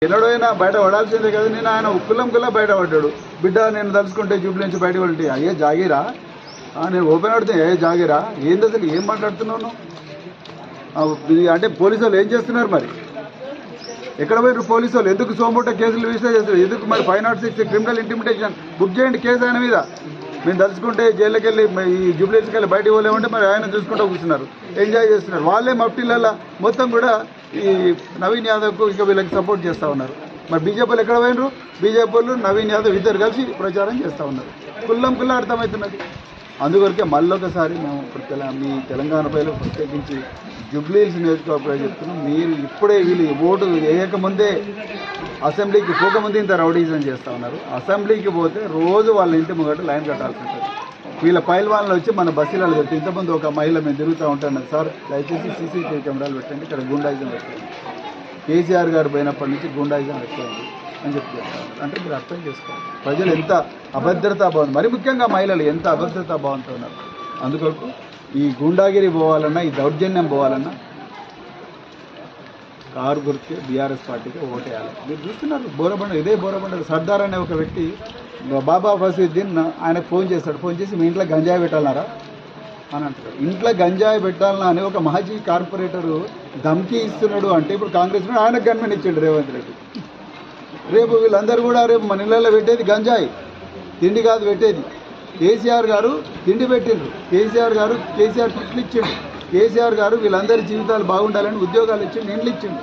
ఎన్నడైనా బయట పడాల్సిందే కదా. నేను ఆయన కుల్లా బయట పడ్డాడు. బిడ్డ నేను తలుచుకుంటే జూబుల నుంచి బయట పడితే అయ్యే జాగిరా, నేను ఓపెన్ పడితే ఏ జాగిరా, ఏంది అసలు ఏం మాట్లాడుతున్నాను అంటే పోలీసు వాళ్ళు ఏం చేస్తున్నారు మరి? ఎక్కడ పోయారు పోలీసు వాళ్ళు? ఎందుకు సోమోటో కేసులు రిజిస్టర్ చేస్తారు? ఎందుకు మరి 506 క్రిమినల్ ఇంటిమిటేషన్ బుక్ చేయండి కేసు ఆయన మీద. మేము తలుచుకుంటే జైల్లోకి వెళ్ళి ఈ జూబ్లీస్కి వెళ్ళి బయటకు పోలేమంటే మరి ఆయన చూసుకుంటూ కూర్చున్నారు, ఎంజాయ్ చేస్తున్నారు. వాళ్ళే మఫ్టీలలో మొత్తం కూడా ఈ నవీన్ యాదవ్కు ఇక వీళ్ళకి సపోర్ట్ చేస్తూ ఉన్నారు. మరి బీజేపీలు ఎక్కడ పోయినరు? బీజేపీ వాళ్ళు నవీన్ యాదవ్ ఇద్దరు కలిసి ప్రచారం చేస్తూ ఉన్నారు. కుల్లా అర్థమవుతున్నది. అందువరకే మళ్ళొకసారి మేము ఇప్పుడు మీ తెలంగాణ ప్రజలు ప్రత్యేకించి జూబ్లీహిల్స్ నియోజకవర్గ చెప్తున్నాం, మీరు ఇప్పుడే వీళ్ళు ఓటు వేయకముందే అసెంబ్లీకి పోకముందు ఇంత రౌడీజం చేస్తూ ఉన్నారు. అసెంబ్లీకి పోతే రోజు వాళ్ళ ఇంటి ముంగట లైన్ కట్టాల్సి ఉంటుంది. వీళ్ళ పైల్వాన్లు వచ్చి మన బస్సులలో పెట్టి ఇంతకుముందు ఒక మహిళ మేము తిరుగుతూ ఉంటాను, సార్ దయచేసి సీసీటీవీ కెమెరాలు పెట్టండి, ఇక్కడ గుండాయిజం పెట్టండి, కేసీఆర్ గారు పోయినప్పటి నుంచి గుండాయిజం పెట్టండి అని చెప్తారు. అంటే మీరు అర్థం చేసుకోవాలి ప్రజలు ఎంత అభద్రతా భావం, మరి ముఖ్యంగా మహిళలు ఎంత అభద్రతా భావంతో ఉన్నారు. అందుకొరకు ఈ గుండాగిరి పోవాలన్నా, ఈ దౌర్జన్యం పోవాలన్నా కారు గుర్తు బీఆర్ఎస్ పార్టీకి ఓటేయాలి. మీరు చూస్తున్నారు బోరబండ, ఇదే బోరబండ సర్దార్ అనే ఒక వ్యక్తి బాబా ఫసీద్దీన్ ఆయనకు ఫోన్ చేస్తాడు. ఫోన్ చేసి మీ ఇంట్లో గంజాయి పెట్టాలన్నారా అని అంటారు. ఇంట్లో గంజాయి పెట్టాలన్నా అని ఒక మాజీ కార్పొరేటరు ధమ్కీ ఇస్తున్నాడు అంటే ఇప్పుడు కాంగ్రెస్ ఆయనకు గన్మెన్ ఇచ్చాడు రేవంత్ రెడ్డి. రేపు వీళ్ళందరూ కూడా రేపు మన ఇళ్ళల్లో పెట్టేది గంజాయి, తిండి కాదు పెట్టేది. కేసీఆర్ గారు తిండి పెట్టిండ్రు, కేసీఆర్ కిట్లు ఇచ్చిండు, కేసీఆర్ గారు వీళ్ళందరి జీవితాలు బాగుండాలని ఉద్యోగాలు ఇచ్చిండు, ఇండ్లు ఇచ్చిండు.